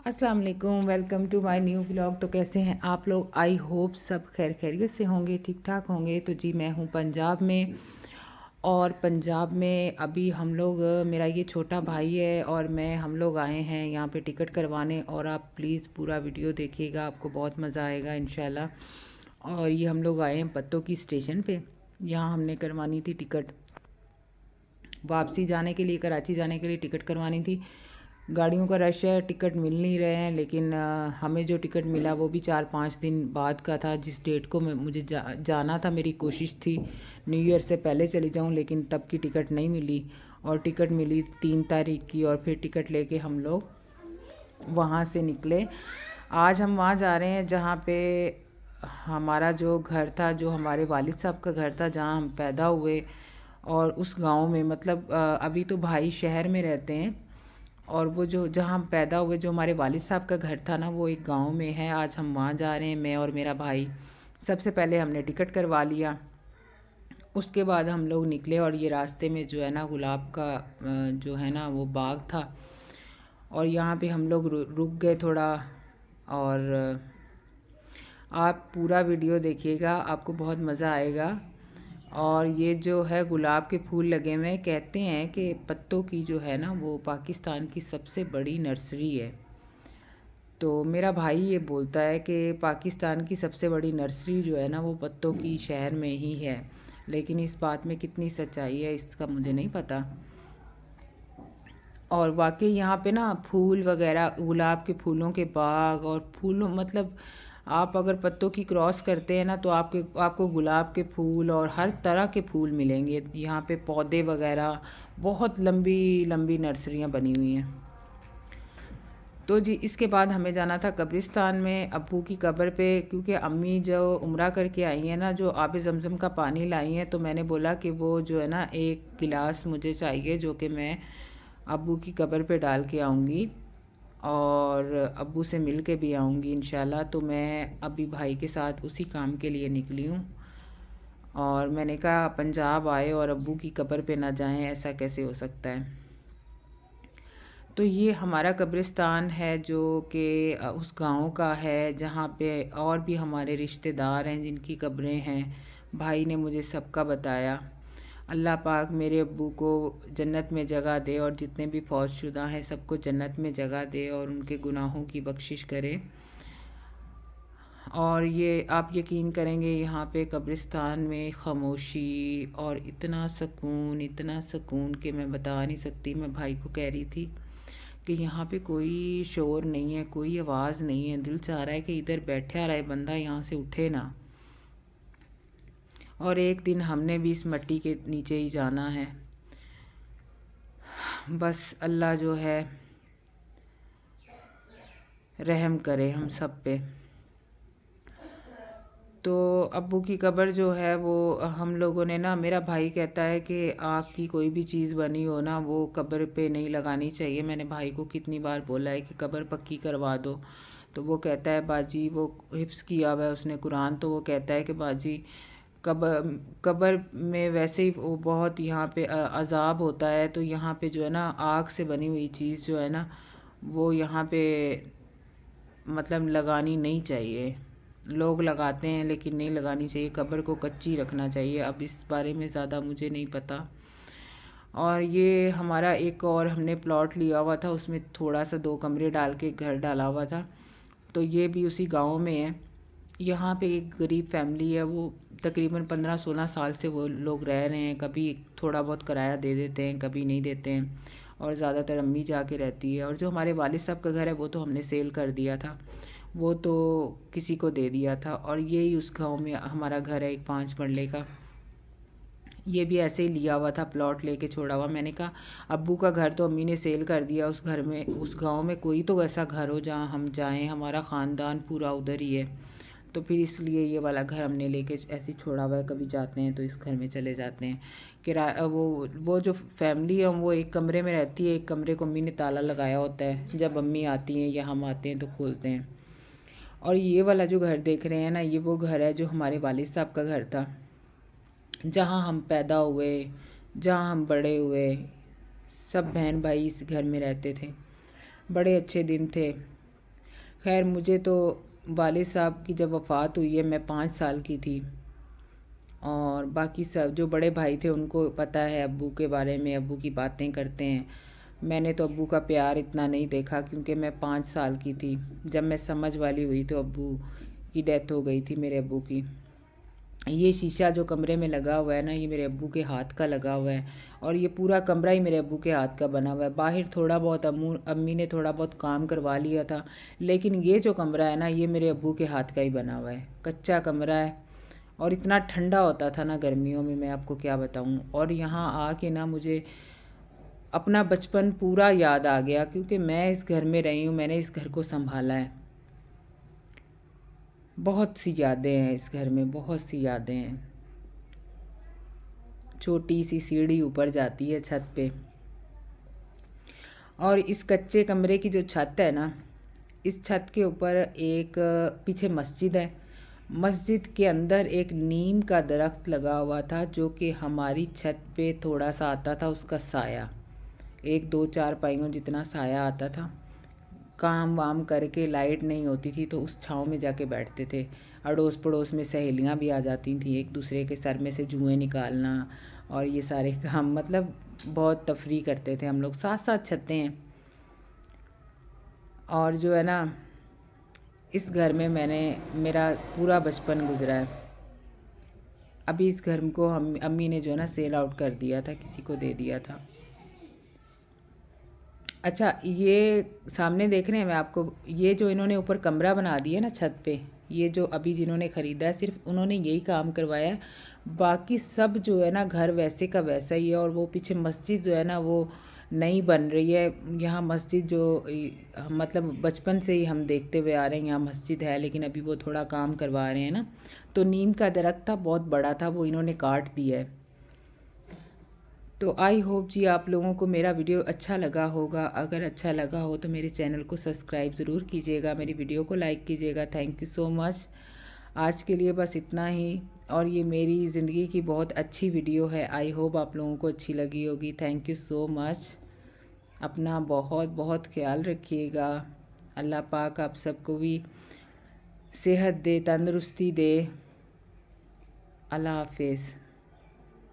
अस्सलाम वालेकुम, welcome to my new vlog. तो कैसे हैं आप लोग? आई होप सब खैर खैरियत से होंगे, ठीक ठाक होंगे। तो जी मैं हूँ पंजाब में, और पंजाब में अभी हम लोग मेरा ये छोटा भाई है और मैं हम लोग आए हैं यहाँ पे टिकट करवाने। और आप प्लीज़ पूरा वीडियो देखिएगा, आपको बहुत मज़ा आएगा इंशाल्लाह। और ये हम लोग आए हैं पत्तों की स्टेशन पे। यहाँ हमने करवानी थी टिकट वापसी जाने के लिए, कराची जाने के लिए टिकट करवानी थी। गाड़ियों का रश है, टिकट मिल नहीं रहे हैं, लेकिन हमें जो टिकट मिला वो भी 4-5 दिन बाद का था। जिस डेट को मुझे जाना था, मेरी कोशिश थी न्यू ईयर से पहले चली जाऊं, लेकिन तब की टिकट नहीं मिली। और टिकट मिली 3 तारीख की, और फिर टिकट लेके हम लोग वहाँ से निकले। आज हम वहाँ जा रहे हैं जहाँ पे हमारा जो घर था, जो हमारे वालिद साहब का घर था, जहाँ हम पैदा हुए। और उस गांव में मतलब अभी तो भाई शहर में रहते हैं, और वो जो जहाँ हम पैदा हुए, जो हमारे वालिद साहब का घर था ना, वो एक गांव में है। आज हम वहाँ जा रहे हैं, मैं और मेरा भाई। सबसे पहले हमने टिकट करवा लिया, उसके बाद हम लोग निकले। और ये रास्ते में जो है ना, गुलाब का जो है ना वो बाग था, और यहाँ पे हम लोग रुक गए थोड़ा। और आप पूरा वीडियो देखिएगा, आपको बहुत मज़ा आएगा। और ये जो है गुलाब के फूल लगे हुए हैं, कहते हैं कि पत्तों की जो है ना वो पाकिस्तान की सबसे बड़ी नर्सरी है। तो मेरा भाई ये बोलता है कि पाकिस्तान की सबसे बड़ी नर्सरी जो है ना वो पत्तों की शहर में ही है, लेकिन इस बात में कितनी सच्चाई है इसका मुझे नहीं पता। और वाकई यहाँ पे ना फूल वगैरह, गुलाब के फूलों के बाग और फूलों मतलब आप अगर पत्तों की क्रॉस करते हैं ना, तो आपको गुलाब के फूल और हर तरह के फूल मिलेंगे यहाँ पे, पौधे वगैरह। बहुत लंबी लंबी नर्सरियाँ बनी हुई हैं। तो जी इसके बाद हमें जाना था कब्रिस्तान में, अब्बू की कब्र पे, क्योंकि अम्मी जो उम्रा करके आई हैं ना, जो आब ज़मज़म का पानी लाई हैं, तो मैंने बोला कि वो जो है ना एक गिलास मुझे चाहिए, जो कि मैं अब्बू की कब्र पे डाल के आऊँगी और अब्बू से मिल के भी आऊँगी इंशाल्लाह। तो मैं अभी भाई के साथ उसी काम के लिए निकली हूँ। और मैंने कहा पंजाब आए और अब्बू की कब्र पे ना जाएं, ऐसा कैसे हो सकता है। तो ये हमारा कब्रिस्तान है जो कि उस गांव का है, जहाँ पे और भी हमारे रिश्तेदार हैं जिनकी कब्रें हैं। भाई ने मुझे सबका बताया। अल्लाह पाक मेरे अब्बू को जन्नत में जगह दे, और जितने भी फौतशुदा हैं सबको जन्नत में जगह दे, और उनके गुनाहों की बख्शिश करे। और ये आप यकीन करेंगे, यहाँ पे कब्रिस्तान में ख़ामोशी और इतना सुकून कि मैं बता नहीं सकती। मैं भाई को कह रही थी कि यहाँ पे कोई शोर नहीं है, कोई आवाज़ नहीं है। दिल चाह रहा है कि इधर बैठा रहे बंदा, यहाँ से उठे ना। और एक दिन हमने भी इस मिट्टी के नीचे ही जाना है। बस अल्लाह जो है रहम करे हम सब पे। तो अब्बू की कब्र जो है वो हम लोगों ने ना, मेरा भाई कहता है कि आग की कोई भी चीज़ बनी हो ना, वो कब्र पे नहीं लगानी चाहिए। मैंने भाई को कितनी बार बोला है कि कब्र पक्की करवा दो, तो वो कहता है बाजी, वो हिफ्स किया हुआ है उसने कुरान, तो वो कहता है कि बाजी कब्र कब्र में वैसे ही वो बहुत यहाँ पे अज़ाब होता है, तो यहाँ पे जो है ना आग से बनी हुई चीज़ जो है ना वो यहाँ पे मतलब लगानी नहीं चाहिए। लोग लगाते हैं लेकिन नहीं लगानी चाहिए, कब्र को कच्ची रखना चाहिए। अब इस बारे में ज़्यादा मुझे नहीं पता। और ये हमारा एक और हमने प्लॉट लिया हुआ था, उसमें थोड़ा सा 2 कमरे डाल के घर डाला हुआ था, तो ये भी उसी गांव में है। यहाँ पे एक गरीब फैमिली है, वो तकरीबन 15-16 साल से वो लोग रह रहे हैं। कभी थोड़ा बहुत किराया दे देते हैं, कभी नहीं देते हैं, और ज़्यादातर अम्मी जाके रहती है। और जो हमारे वालिद साहब का घर है वो तो हमने सेल कर दिया था, वो तो किसी को दे दिया था। और यही उस गांव में हमारा घर है, एक 5 मरले का। ये भी ऐसे ही लिया हुआ था, प्लॉट लेके छोड़ा हुआ। मैंने कहा अब्बू का घर तो अम्मी ने सेल कर दिया, उस घर में, उस गांव में कोई तो ऐसा घर हो जहां हम जाएं, हमारा ख़ानदान पूरा उधर ही है। तो फिर इसलिए ये वाला घर हमने लेके ऐसे ही छोड़ा हुआ है, कभी जाते हैं तो इस घर में चले जाते हैं। किराया वो जो फैमिली है वो एक कमरे में रहती है, एक कमरे को अम्मी ने ताला लगाया होता है, जब अम्मी आती हैं या हम आते हैं तो खोलते हैं। और ये वाला जो घर देख रहे हैं ना, ये वो घर है जो हमारे वालिद साहब का घर था, जहाँ हम पैदा हुए, जहाँ हम बड़े हुए। सब बहन भाई इस घर में रहते थे। बड़े अच्छे दिन थे। खैर मुझे तो वालिद साहब की जब वफ़ात हुई है मैं 5 साल की थी, और बाकी सब जो बड़े भाई थे उनको पता है अब्बू के बारे में, अब्बू की बातें करते हैं। मैंने तो अब्बू का प्यार इतना नहीं देखा क्योंकि मैं 5 साल की थी। जब मैं समझ वाली हुई तो अब्बू की डेथ हो गई थी, मेरे अब्बू की। ये शीशा जो कमरे में लगा हुआ है ना, ये मेरे अब्बू के हाथ का लगा हुआ है, और ये पूरा कमरा ही मेरे अब्बू के हाथ का बना हुआ है। बाहर थोड़ा बहुत अम्मी ने थोड़ा बहुत काम करवा लिया था, लेकिन ये जो कमरा है ना, ये मेरे अब्बू के हाथ का ही बना हुआ है। कच्चा कमरा है, और इतना ठंडा होता था ना गर्मियों में, मैं आपको क्या बताऊँ। और यहाँ आके ना मुझे अपना बचपन पूरा याद आ गया, क्योंकि मैं इस घर में रही हूँ, मैंने इस घर को संभाला है। बहुत सी यादें हैं इस घर में, बहुत सी यादें हैं। छोटी सी सीढ़ी ऊपर जाती है छत पे, और इस कच्चे कमरे की जो छत है ना, इस छत के ऊपर एक पीछे मस्जिद है। मस्जिद के अंदर एक नीम का दरख्त लगा हुआ था, जो कि हमारी छत पे थोड़ा सा आता था उसका साया, एक दो चार पाइयों जितना साया आता था। काम वाम करके लाइट नहीं होती थी तो उस छाँव में जाके बैठते थे। अड़ोस पड़ोस में सहेलियाँ भी आ जाती थी, एक दूसरे के सर में से जुएँ निकालना और ये सारे काम, मतलब बहुत तफरी करते थे हम लोग। साथ साथ छतें हैं, और जो है ना, इस घर में मेरा पूरा बचपन गुजरा है। अभी इस घर को हम अम्मी ने जो है ना सेल आउट कर दिया था, किसी को दे दिया था। अच्छा, ये सामने देख रहे हैं मैं आपको, ये जो इन्होंने ऊपर कमरा बना दिया ना छत पे, ये जो अभी जिन्होंने ख़रीदा है सिर्फ उन्होंने यही काम करवाया है। बाकी सब जो है ना घर वैसे का वैसा ही है। और वो पीछे मस्जिद जो है ना वो नई बन रही है। यहाँ मस्जिद जो मतलब बचपन से ही हम देखते हुए आ रहे हैं, यहाँ मस्जिद है, लेकिन अभी वो थोड़ा काम करवा रहे हैं ना। तो नीम का दरख्त था, बहुत बड़ा था, वो इन्होंने काट दिया है। तो आई होप जी आप लोगों को मेरा वीडियो अच्छा लगा होगा। अगर अच्छा लगा हो तो मेरे चैनल को सब्सक्राइब ज़रूर कीजिएगा, मेरी वीडियो को लाइक कीजिएगा। Thank you so much. आज के लिए बस इतना ही, और ये मेरी ज़िंदगी की बहुत अच्छी वीडियो है। आई होप आप लोगों को अच्छी लगी होगी। Thank you so much. अपना बहुत बहुत ख्याल रखिएगा। अल्लाह पाक आप सबको भी सेहत दे, तंदुरुस्ती दे। अल्लाह हाफिज़।